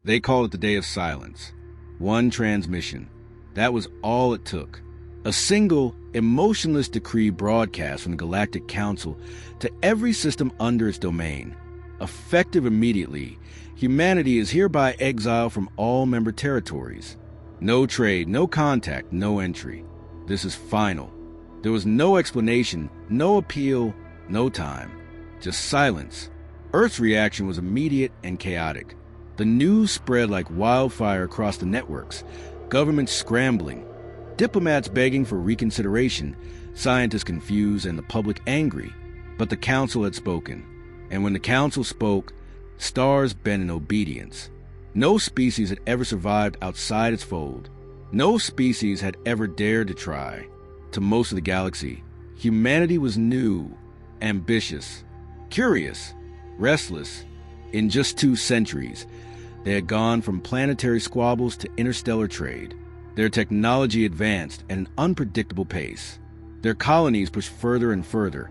They called it the Day of Silence. One transmission. That was all it took. A single, emotionless decree broadcast from the Galactic Council to every system under its domain. Effective immediately, humanity is hereby exiled from all member territories. No trade, no contact, no entry. This is final. There was no explanation, no appeal, no time. Just silence. Earth's reaction was immediate and chaotic. The news spread like wildfire across the networks, governments scrambling, diplomats begging for reconsideration, scientists confused, and the public angry. But the council had spoken. And when the council spoke, stars bent in obedience. No species had ever survived outside its fold. No species had ever dared to try. To most of the galaxy, humanity was new, ambitious, curious, restless. In just 2 centuries, they had gone from planetary squabbles to interstellar trade. Their technology advanced at an unpredictable pace. Their colonies pushed further and further,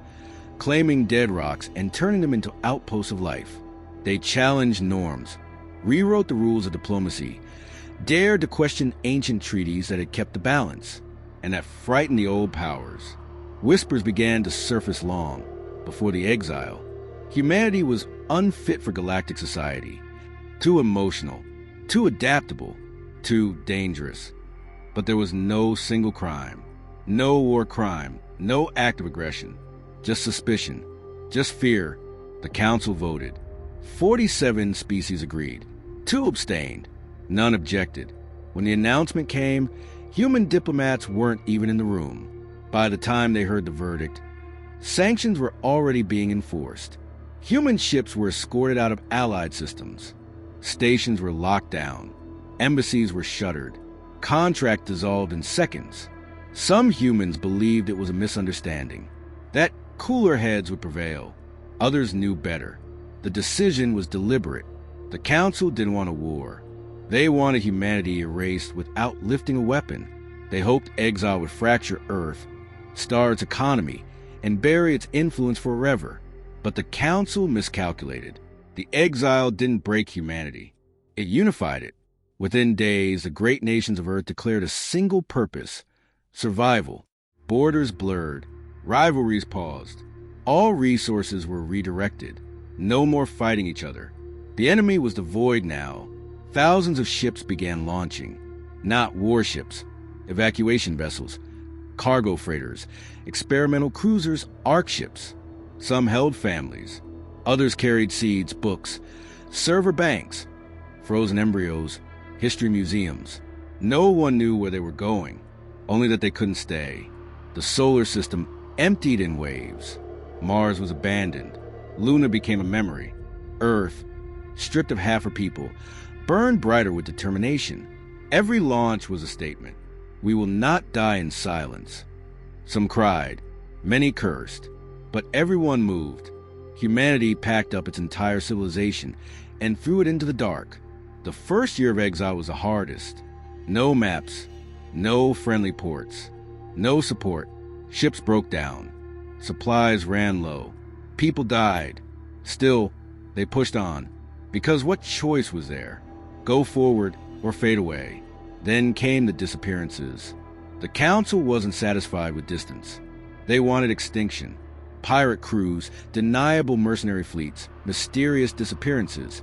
claiming dead rocks and turning them into outposts of life. They challenged norms, rewrote the rules of diplomacy, dared to question ancient treaties that had kept the balance, and that frightened the old powers. Whispers began to surface long before the exile. Humanity was unfit for galactic society, too emotional, too adaptable, too dangerous. But there was no single crime, no war crime, no act of aggression, just suspicion, just fear. The council voted. 47 species agreed. 2 abstained. None objected. When the announcement came, human diplomats weren't even in the room. By the time they heard the verdict, sanctions were already being enforced. Human ships were escorted out of allied systems. Stations were locked down. Embassies were shuttered. Contracts dissolved in seconds. Some humans believed it was a misunderstanding, that cooler heads would prevail. Others knew better. The decision was deliberate. The council didn't want a war. They wanted humanity erased without lifting a weapon. They hoped exile would fracture Earth, star its economy, and bury its influence forever. But the council miscalculated. The exile didn't break humanity. It unified it. Within days, the great nations of Earth declared a single purpose: survival. Borders blurred. Rivalries paused. All resources were redirected. No more fighting each other. The enemy was devoid now. Thousands of ships began launching. Not warships, evacuation vessels, cargo freighters, experimental cruisers, arc ships. Some held families. Others carried seeds, books, server banks, frozen embryos, history museums. No one knew where they were going, only that they couldn't stay. The solar system emptied in waves. Mars was abandoned. Luna became a memory. Earth, stripped of half her people, burned brighter with determination. Every launch was a statement. We will not die in silence. Some cried, many cursed, but everyone moved. Humanity packed up its entire civilization and threw it into the dark. The first year of exile was the hardest. No maps, no friendly ports, no support. Ships broke down. Supplies ran low. People died. Still, they pushed on. Because what choice was there? Go forward or fade away. Then came the disappearances. The council wasn't satisfied with distance. They wanted extinction. Pirate crews, deniable mercenary fleets, mysterious disappearances,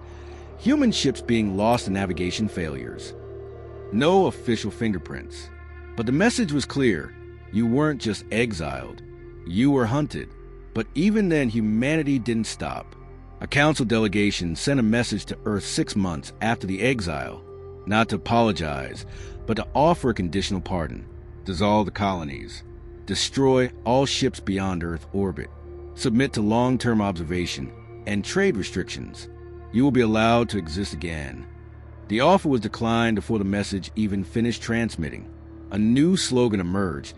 human ships being lost in navigation failures. No official fingerprints. But the message was clear. You weren't just exiled. You were hunted. But even then, humanity didn't stop. A council delegation sent a message to Earth 6 months after the exile, not to apologize, but to offer a conditional pardon. Dissolve the colonies. Destroy all ships beyond Earth orbit. Submit to long-term observation and trade restrictions. You will be allowed to exist again. The offer was declined before the message even finished transmitting. A new slogan emerged: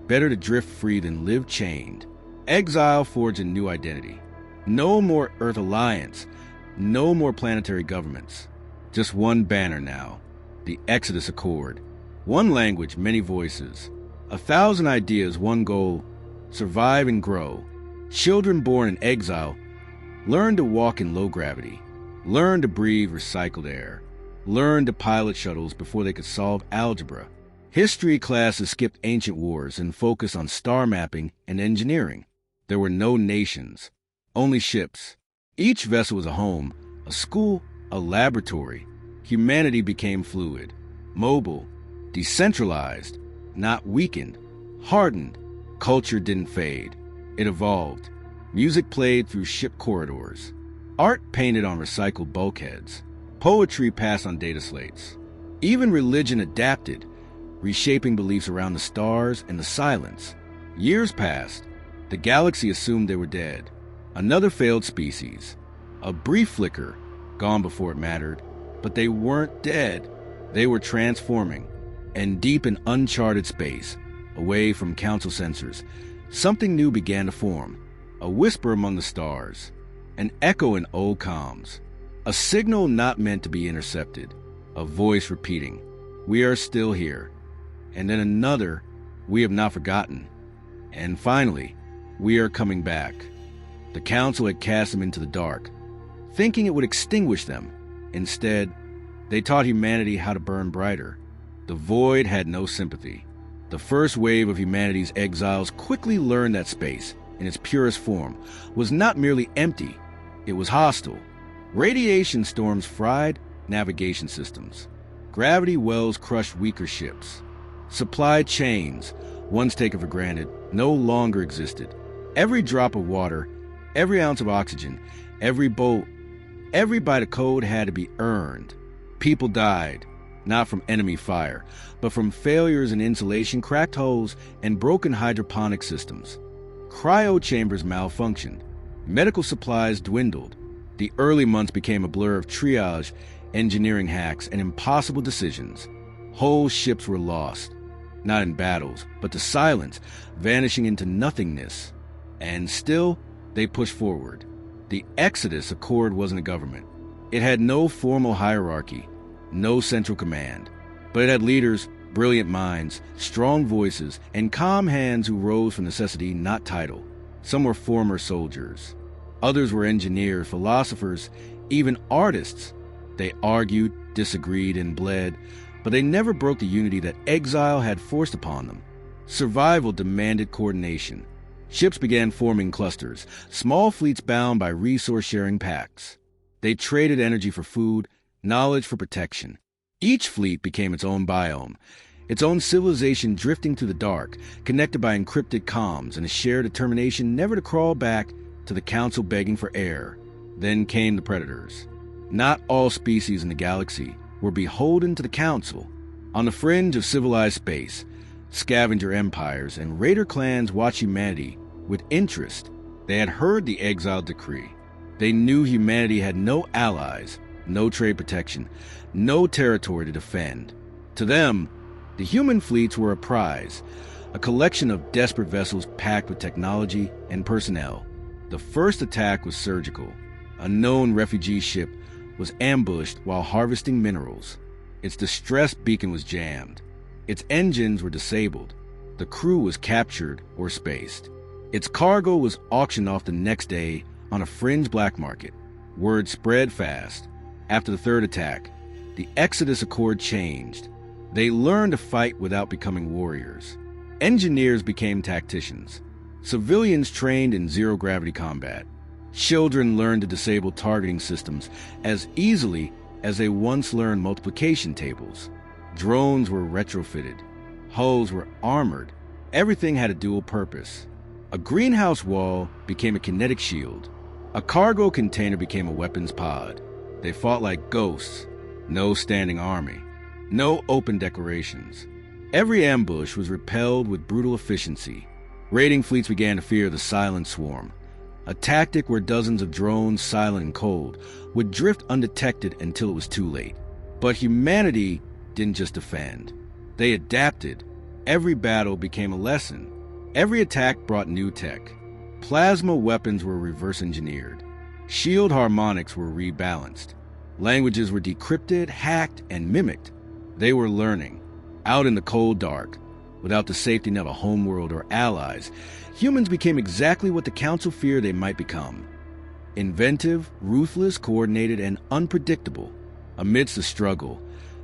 better to drift free than live chained. Exile forged a new identity. No more Earth Alliance. No more planetary governments. Just one banner now. The Exodus Accord. One language, many voices. 1,000 ideas, one goal. Survive and grow. Children born in exile learn to walk in low gravity. Learn to breathe recycled air. learned to pilot shuttles before they could solve algebra. History classes skipped ancient wars and focused on star mapping and engineering. There were no nations, only ships. Each vessel was a home, a school, a laboratory. Humanity became fluid, mobile, decentralized, not weakened, hardened. Culture didn't fade. It evolved. Music played through ship corridors. Art painted on recycled bulkheads. Poetry passed on data slates. Even religion adapted, reshaping beliefs around the stars and the silence. Years passed. The galaxy assumed they were dead. Another failed species. A brief flicker, gone before it mattered. But they weren't dead. They were transforming. And deep in uncharted space, away from council sensors, something new began to form. A whisper among the stars. An echo in old comms. A signal not meant to be intercepted. A voice repeating, "We are still here." And then another, "We have not forgotten." And finally, "We are coming back." The council had cast them into the dark, thinking it would extinguish them. Instead, they taught humanity how to burn brighter. The void had no sympathy. The first wave of humanity's exiles quickly learned that space, in its purest form, was not merely empty, it was hostile. Radiation storms fried navigation systems. Gravity wells crushed weaker ships. Supply chains, once taken for granted, no longer existed. Every drop of water, every ounce of oxygen, every bolt, every bite of code had to be earned. People died, not from enemy fire, but from failures in insulation, cracked holes, and broken hydroponic systems. Cryo chambers malfunctioned. Medical supplies dwindled. The early months became a blur of triage, engineering hacks, and impossible decisions. Whole ships were lost, not in battles, but to silence, vanishing into nothingness. And still, they pushed forward. The Exodus Accord wasn't a government. It had no formal hierarchy, no central command, but it had leaders, brilliant minds, strong voices, and calm hands who rose from necessity, not title. Some were former soldiers. Others were engineers, philosophers, even artists. They argued, disagreed, and bled, but they never broke the unity that exile had forced upon them. Survival demanded coordination. Ships began forming clusters, small fleets bound by resource-sharing pacts. They traded energy for food, knowledge for protection. Each fleet became its own biome, its own civilization drifting through the dark, connected by encrypted comms and a shared determination never to crawl back to the council begging for air. Then came the predators. Not all species in the galaxy were beholden to the council. On the fringe of civilized space, scavenger empires and raider clans watched humanity with interest. They had heard the exile decree. They knew humanity had no allies, no trade protection, no territory to defend. To them, the human fleets were a prize, a collection of desperate vessels packed with technology and personnel. The first attack was surgical. A known refugee ship was ambushed while harvesting minerals. Its distress beacon was jammed. Its engines were disabled. The crew was captured or spaced. Its cargo was auctioned off the next day on a fringe black market. Word spread fast. After the third attack, the Exodus Accord changed. They learned to fight without becoming warriors. Engineers became tacticians. Civilians trained in zero-gravity combat. Children learned to disable targeting systems as easily as they once learned multiplication tables. Drones were retrofitted. Hulls were armored. Everything had a dual purpose. A greenhouse wall became a kinetic shield. A cargo container became a weapons pod. They fought like ghosts. No standing army. No open declarations. Every ambush was repelled with brutal efficiency. Raiding fleets began to fear the silent swarm, a tactic where dozens of drones, silent and cold, would drift undetected until it was too late. But humanity didn't just defend. They adapted. Every battle became a lesson. Every attack brought new tech. Plasma weapons were reverse engineered. Shield harmonics were rebalanced. Languages were decrypted, hacked, and mimicked. They were learning. Out in the cold dark, without the safety net of a homeworld or allies, humans became exactly what the Council feared they might become. Inventive, ruthless, coordinated, and unpredictable. Amidst the struggle,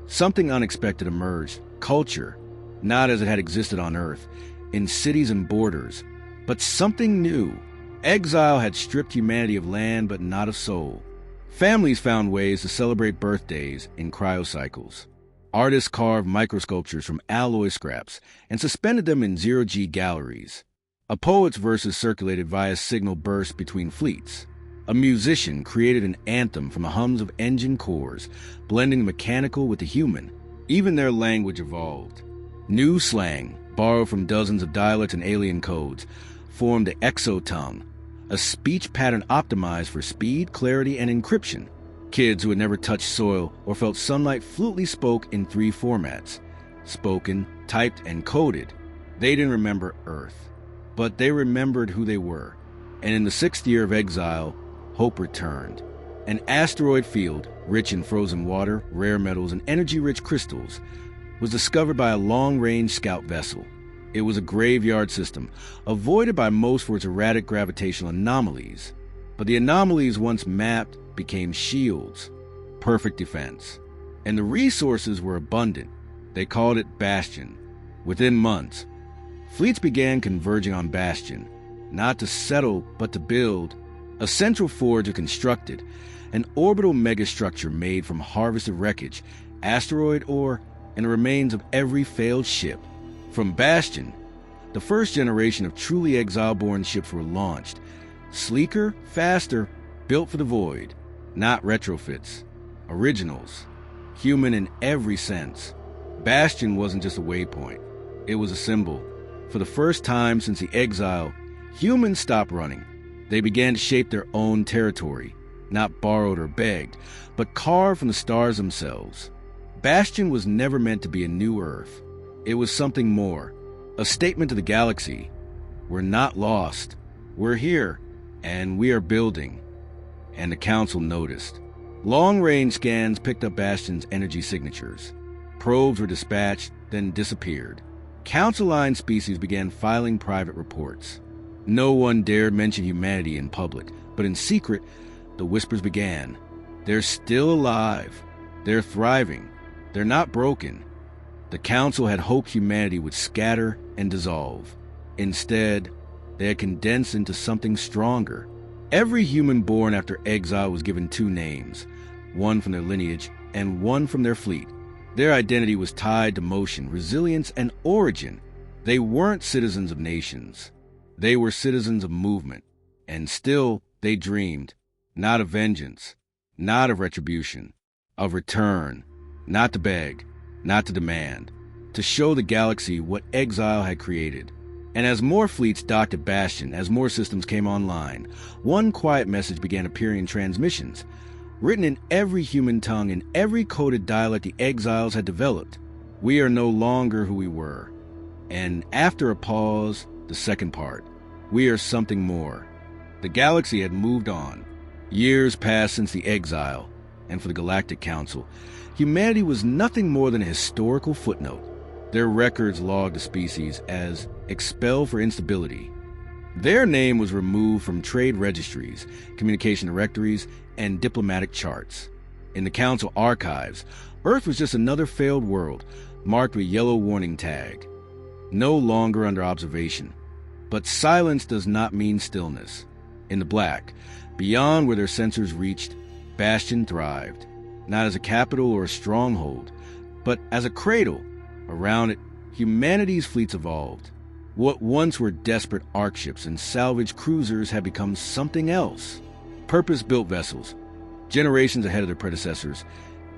something unexpected emerged: culture, not as it had existed on Earth, in cities and borders, but something new. Exile had stripped humanity of land, but not of soul. Families found ways to celebrate birthdays in cryocycles. Artists carved microsculptures from alloy scraps and suspended them in zero-G galleries. A poet's verses circulated via signal bursts between fleets. A musician created an anthem from the hums of engine cores, blending the mechanical with the human. Even their language evolved. New slang, borrowed from dozens of dialects and alien codes, formed the exotongue, a speech pattern optimized for speed, clarity, and encryption. Kids who had never touched soil or felt sunlight fluently spoke in 3 formats: spoken, typed, and coded. They didn't remember Earth, but they remembered who they were. And in the 6th year of exile, hope returned. An asteroid field, rich in frozen water, rare metals, and energy-rich crystals, was discovered by a long-range scout vessel. It was a graveyard system, avoided by most for its erratic gravitational anomalies. But the anomalies, once mapped, became shields, perfect defense. And the resources were abundant. They called it Bastion. Within months, fleets began converging on Bastion, not to settle, but to build. A central forge was constructed, an orbital megastructure made from harvested wreckage, asteroid ore, and the remains of every failed ship. From Bastion, the first generation of truly exile-born ships were launched. Sleeker, faster, built for the void. Not retrofits. Originals. Human in every sense. Bastion wasn't just a waypoint. It was a symbol. For the first time since the exile, humans stopped running. They began to shape their own territory. Not borrowed or begged, but carved from the stars themselves. Bastion was never meant to be a new Earth. It was something more. A statement to the galaxy. We're not lost. We're here. And we are building. And the Council noticed. Long-range scans picked up Bastion's energy signatures. Probes were dispatched, then disappeared. Council-aligned species began filing private reports. No one dared mention humanity in public, but in secret, the whispers began. They're still alive. They're thriving. They're not broken. The Council had hoped humanity would scatter and dissolve. Instead, they had condensed into something stronger. Every human born after exile was given 2 names, one from their lineage and one from their fleet. Their identity was tied to motion, resilience, and origin. They weren't citizens of nations. They were citizens of movement. And still, they dreamed, not of vengeance, not of retribution, of return, not to beg, not to demand, to show the galaxy what exile had created. And as more fleets docked at Bastion, as more systems came online, one quiet message began appearing in transmissions, written in every human tongue and every coded dialect the exiles had developed. We are no longer who we were. And after a pause, the second part. We are something more. The galaxy had moved on. Years passed since the exile, and for the Galactic Council, humanity was nothing more than a historical footnote. Their records logged the species as expelled for instability. Their name was removed from trade registries, communication directories, and diplomatic charts. In the Council archives, Earth was just another failed world, marked with yellow warning tag. No longer under observation. But silence does not mean stillness. In the black, beyond where their sensors reached, Bastion thrived. Not as a capital or a stronghold, but as a cradle. Around it, humanity's fleets evolved. What once were desperate arc ships and salvage cruisers had become something else. Purpose-built vessels, generations ahead of their predecessors,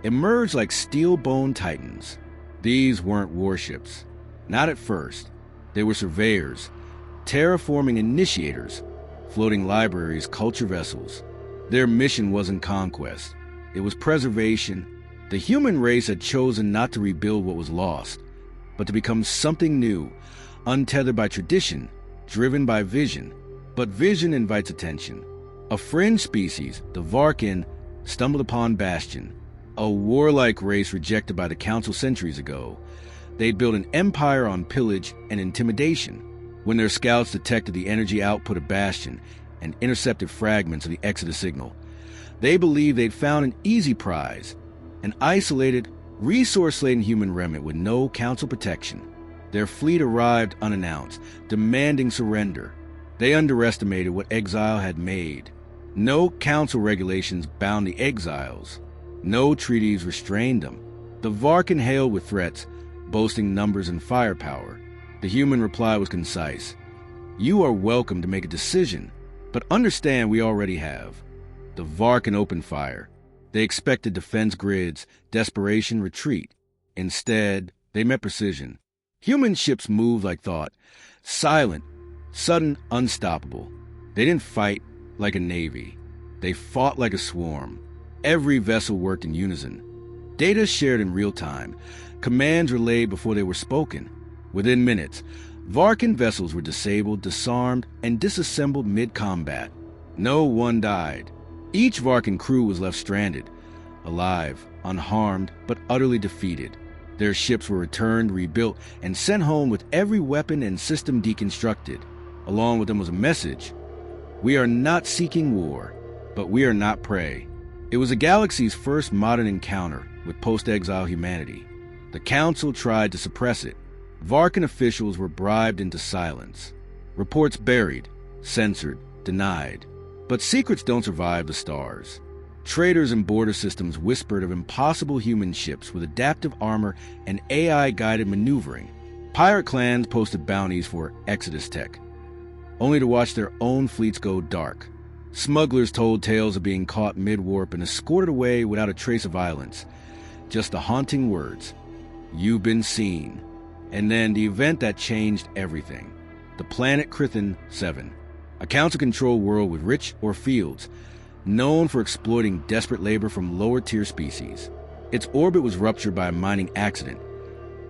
emerged like steel-boned titans. These weren't warships. Not at first. They were surveyors, terraforming initiators, floating libraries, culture vessels. Their mission wasn't conquest. It was preservation. The human race had chosen not to rebuild what was lost, but to become something new, untethered by tradition, driven by vision. But vision invites attention. A fringe species, the Varkin, stumbled upon Bastion, a warlike race rejected by the Council centuries ago. They'd built an empire on pillage and intimidation. When their scouts detected the energy output of Bastion and intercepted fragments of the Exodus signal, they believed they'd found an easy prize, an isolated, resource-laden human remnant with no council protection. Their fleet arrived unannounced, demanding surrender. They underestimated what exile had made. No council regulations bound the exiles. No treaties restrained them. The Varkan hailed with threats, boasting numbers and firepower. The human reply was concise. You are welcome to make a decision, but understand we already have. The Varkan opened fire. They expected defense grids, desperation, retreat. Instead, they met precision. Human ships moved like thought, silent, sudden, unstoppable. They didn't fight like a navy. They fought like a swarm. Every vessel worked in unison. Data shared in real time. Commands relayed before they were spoken. Within minutes, Varkan vessels were disabled, disarmed, and disassembled mid-combat. No one died. Each Varkan crew was left stranded, alive, unharmed, but utterly defeated. Their ships were returned, rebuilt, and sent home with every weapon and system deconstructed. Along with them was a message. We are not seeking war, but we are not prey. It was the galaxy's first modern encounter with post-exile humanity. The Council tried to suppress it. Varkan officials were bribed into silence. Reports buried, censored, denied. But secrets don't survive the stars. Traders and border systems whispered of impossible human ships with adaptive armor and AI-guided maneuvering. Pirate clans posted bounties for Exodus tech, only to watch their own fleets go dark. Smugglers told tales of being caught mid-warp and escorted away without a trace of violence. Just the haunting words, "You've been seen." And then the event that changed everything. The planet Krithin 7. A council-controlled world with rich ore fields, known for exploiting desperate labor from lower-tier species. Its orbit was ruptured by a mining accident.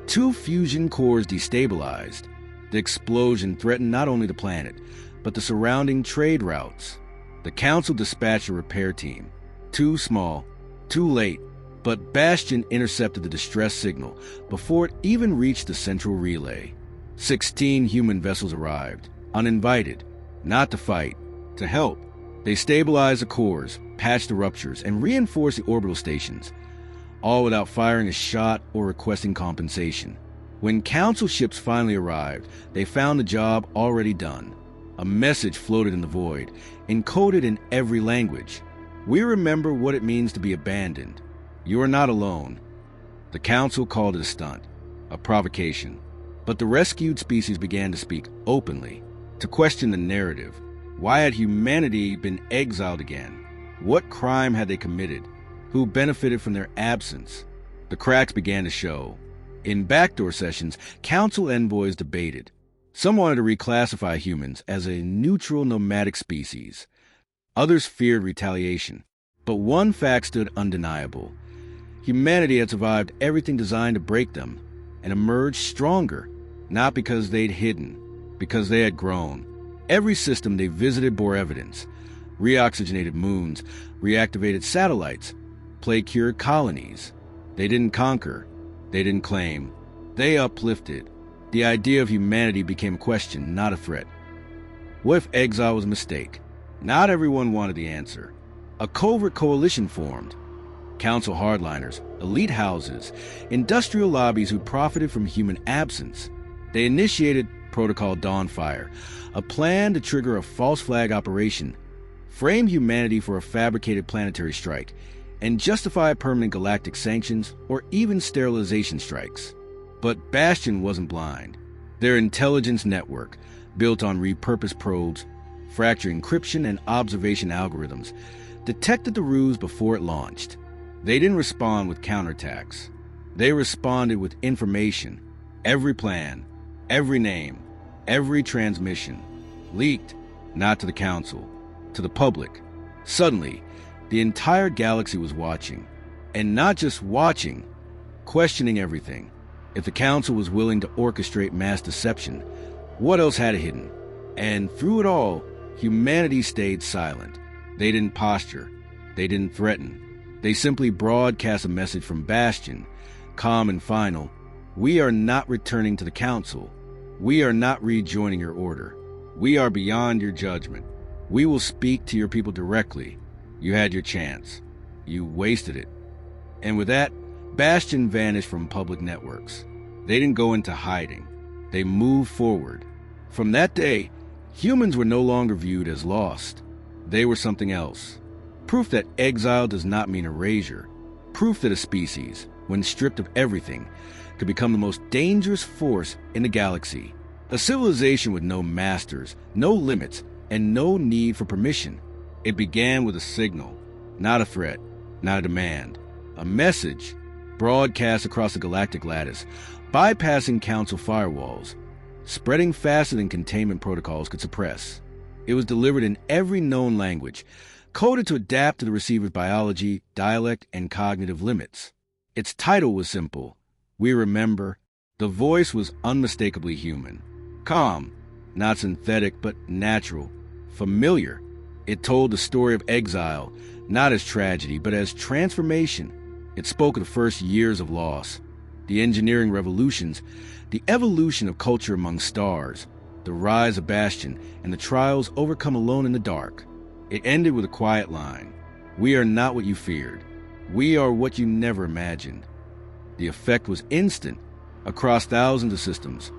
2 fusion cores destabilized. The explosion threatened not only the planet, but the surrounding trade routes. The Council dispatched a repair team. Too small, too late, but Bastion intercepted the distress signal before it even reached the central relay. 16 human vessels arrived, uninvited, not to fight, to help. They stabilized the cores, patched the ruptures, and reinforced the orbital stations, all without firing a shot or requesting compensation. When Council ships finally arrived, they found the job already done. A message floated in the void, encoded in every language. We remember what it means to be abandoned. You are not alone. The Council called it a stunt, a provocation. But the rescued species began to speak openly, to question the narrative. Why had humanity been exiled again? What crime had they committed? Who benefited from their absence? The cracks began to show. In backdoor sessions, Council envoys debated. Some wanted to reclassify humans as a neutral nomadic species. Others feared retaliation. But one fact stood undeniable. Humanity had survived everything designed to break them and emerged stronger, not because they'd hidden, because they had grown. Every system they visited bore evidence. Reoxygenated moons, reactivated satellites, plague-cured colonies. They didn't conquer. They didn't claim. They uplifted. The idea of humanity became a question, not a threat. What if exile was a mistake? Not everyone wanted the answer. A covert coalition formed. Council hardliners, elite houses, industrial lobbies who profited from human absence. They initiated Protocol Dawnfire, a plan to trigger a false flag operation, frame humanity for a fabricated planetary strike, and justify permanent galactic sanctions or even sterilization strikes. But Bastion wasn't blind. Their intelligence network, built on repurposed probes, fractured encryption and observation algorithms, detected the ruse before it launched. They didn't respond with counterattacks. They responded with information. Every plan, every name, every transmission, leaked, not to the Council, to the public. Suddenly, the entire galaxy was watching. And not just watching, questioning everything. If the Council was willing to orchestrate mass deception, what else had it hidden? And through it all, humanity stayed silent. They didn't posture. They didn't threaten. They simply broadcast a message from Bastion, calm and final. We are not returning to the Council. We are not rejoining your order. We are beyond your judgment. We will speak to your people directly. You had your chance. You wasted it. And with that, Bastion vanished from public networks. They didn't go into hiding. They moved forward. From that day, humans were no longer viewed as lost. They were something else. Proof that exile does not mean erasure. Proof that a species, when stripped of everything, could become the most dangerous force in the galaxy. A civilization with no masters, no limits, and no need for permission. It began with a signal, not a threat, not a demand. A message, broadcast across the galactic lattice, bypassing council firewalls, spreading faster than containment protocols could suppress. It was delivered in every known language, coded to adapt to the receiver's biology, dialect, and cognitive limits. Its title was simple: We Remember. The voice was unmistakably human. Calm, not synthetic, but natural, familiar. It told the story of exile, not as tragedy, but as transformation. It spoke of the first years of loss, the engineering revolutions, the evolution of culture among stars, the rise of Bastion, and the trials overcome alone in the dark. It ended with a quiet line: We are not what you feared. We are what you never imagined. The effect was instant. Across thousands of systems,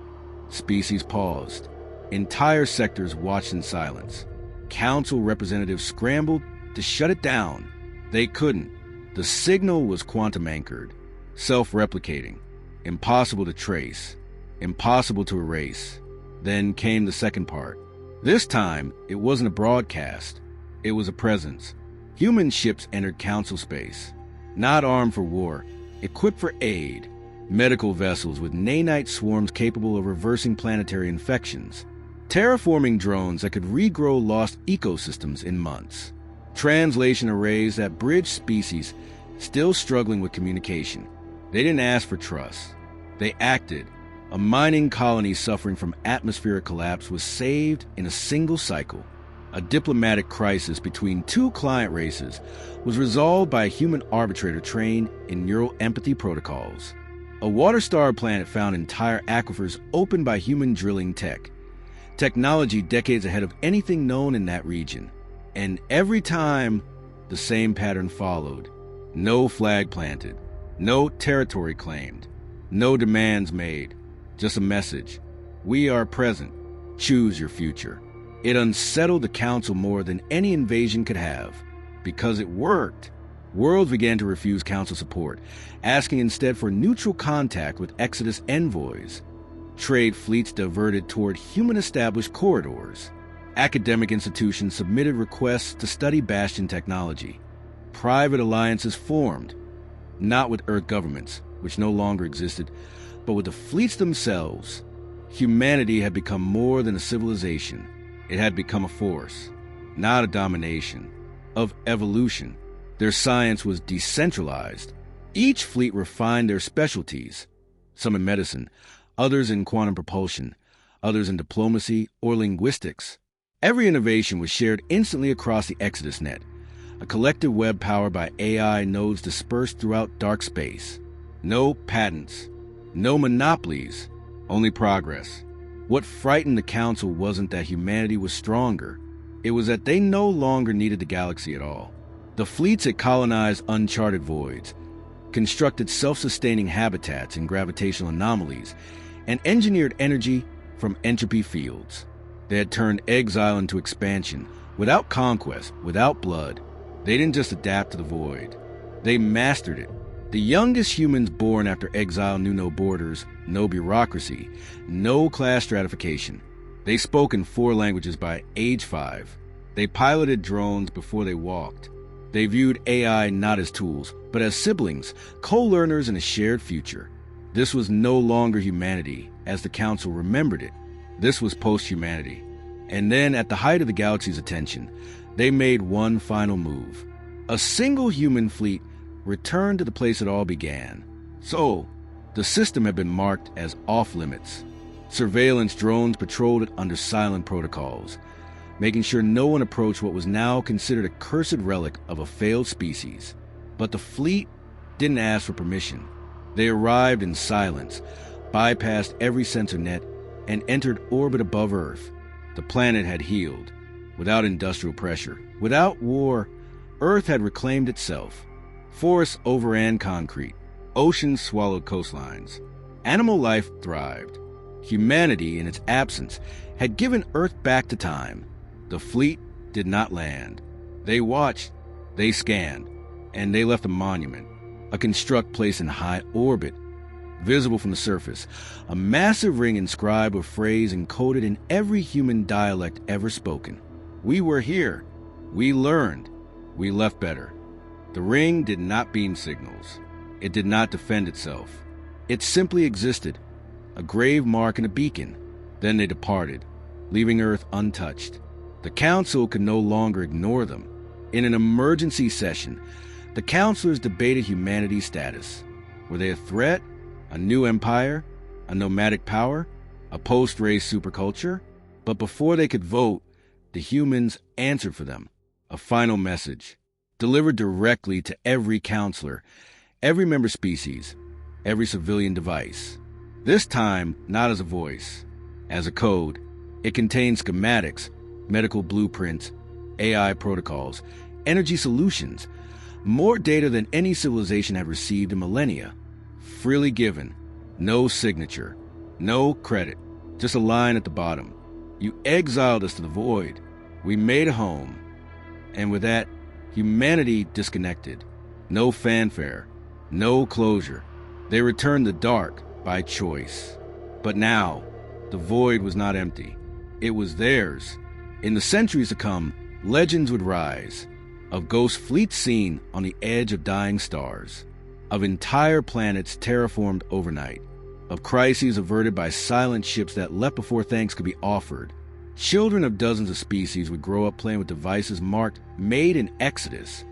species paused. Entire sectors watched in silence. Council representatives scrambled to shut it down. They couldn't. The signal was quantum anchored, self-replicating, impossible to trace, impossible to erase. Then came the second part. This time, it wasn't a broadcast. It was a presence. Human ships entered council space, not armed for war, equipped for aid. Medical vessels with nanite swarms capable of reversing planetary infections. Terraforming drones that could regrow lost ecosystems in months. Translation arrays that bridge species still struggling with communication. They didn't ask for trust. They acted. A mining colony suffering from atmospheric collapse was saved in a single cycle. A diplomatic crisis between two client races was resolved by a human arbitrator trained in neural empathy protocols. A water-starved planet found entire aquifers opened by human drilling tech. Technology decades ahead of anything known in that region. And every time, the same pattern followed. No flag planted. No territory claimed. No demands made. Just a message. We are present. Choose your future. It unsettled the council more than any invasion could have. Because it worked. Worlds began to refuse council support, asking instead for neutral contact with Exodus envoys. Trade fleets diverted toward human-established corridors. Academic institutions submitted requests to study Bastion technology. Private alliances formed, not with Earth governments, which no longer existed, but with the fleets themselves. Humanity had become more than a civilization. It had become a force, not a domination, of evolution. Their science was decentralized. Each fleet refined their specialties, some in medicine, others in quantum propulsion, others in diplomacy or linguistics. Every innovation was shared instantly across the Exodus net, a collective web powered by AI nodes dispersed throughout dark space. No patents, no monopolies, only progress. What frightened the Council wasn't that humanity was stronger. It was that they no longer needed the galaxy at all. The fleets had colonized uncharted voids, constructed self-sustaining habitats in gravitational anomalies, and engineered energy from entropy fields. They had turned exile into expansion, without conquest, without blood. They didn't just adapt to the void. They mastered it. The youngest humans born after exile knew no borders, no bureaucracy, no class stratification. They spoke in 4 languages by age 5. They piloted drones before they walked. They viewed AI not as tools, but as siblings, co-learners in a shared future. This was no longer humanity, as the Council remembered it. This was post-humanity. And then, at the height of the galaxy's attention, they made one final move. A single human fleet returned to the place it all began. So, the system had been marked as off-limits. Surveillance drones patrolled it under silent protocols, making sure no one approached what was now considered a cursed relic of a failed species. But the fleet didn't ask for permission. They arrived in silence, bypassed every sensor net, and entered orbit above Earth. The planet had healed. Without industrial pressure, without war, Earth had reclaimed itself. Forests overran concrete. Oceans swallowed coastlines. Animal life thrived. Humanity, in its absence, had given Earth back to time. The fleet did not land. They watched, they scanned, and they left a monument, a construct placed in high orbit, visible from the surface, a massive ring inscribed with phrase encoded in every human dialect ever spoken. We were here. We learned. We left better. The ring did not beam signals. It did not defend itself. It simply existed, a grave mark and a beacon. Then they departed, leaving Earth untouched. The Council could no longer ignore them. In an emergency session, the counselors debated humanity's status. Were they a threat? A new empire? A nomadic power? A post-race superculture? But before they could vote, the humans answered for them. A final message, delivered directly to every counselor, every member species, every civilian device. This time, not as a voice, as a code. It contained schematics, medical blueprints, AI protocols, energy solutions, more data than any civilization had received in millennia. Freely given, no signature, no credit, just a line at the bottom. You exiled us to the void. We made a home. And with that, humanity disconnected. No fanfare, no closure. They returned the dark by choice. But now, the void was not empty. It was theirs. In the centuries to come, legends would rise of ghost fleets seen on the edge of dying stars, of entire planets terraformed overnight, of crises averted by silent ships that left before thanks could be offered. Children of dozens of species would grow up playing with devices marked "Made in Exodus."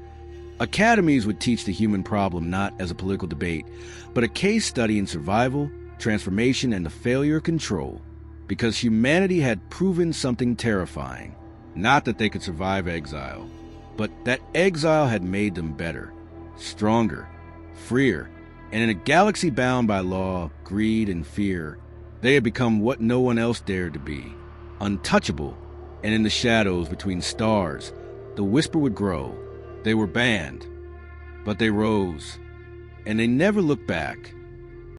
Academies would teach the human problem not as a political debate, but a case study in survival, transformation, and the failure of control, because humanity had proven something terrifying. Not that they could survive exile, but that exile had made them better, stronger, freer, and in a galaxy bound by law, greed, and fear, they had become what no one else dared to be, untouchable. And in the shadows between stars, the whisper would grow. They were banned, but they rose, and they never looked back.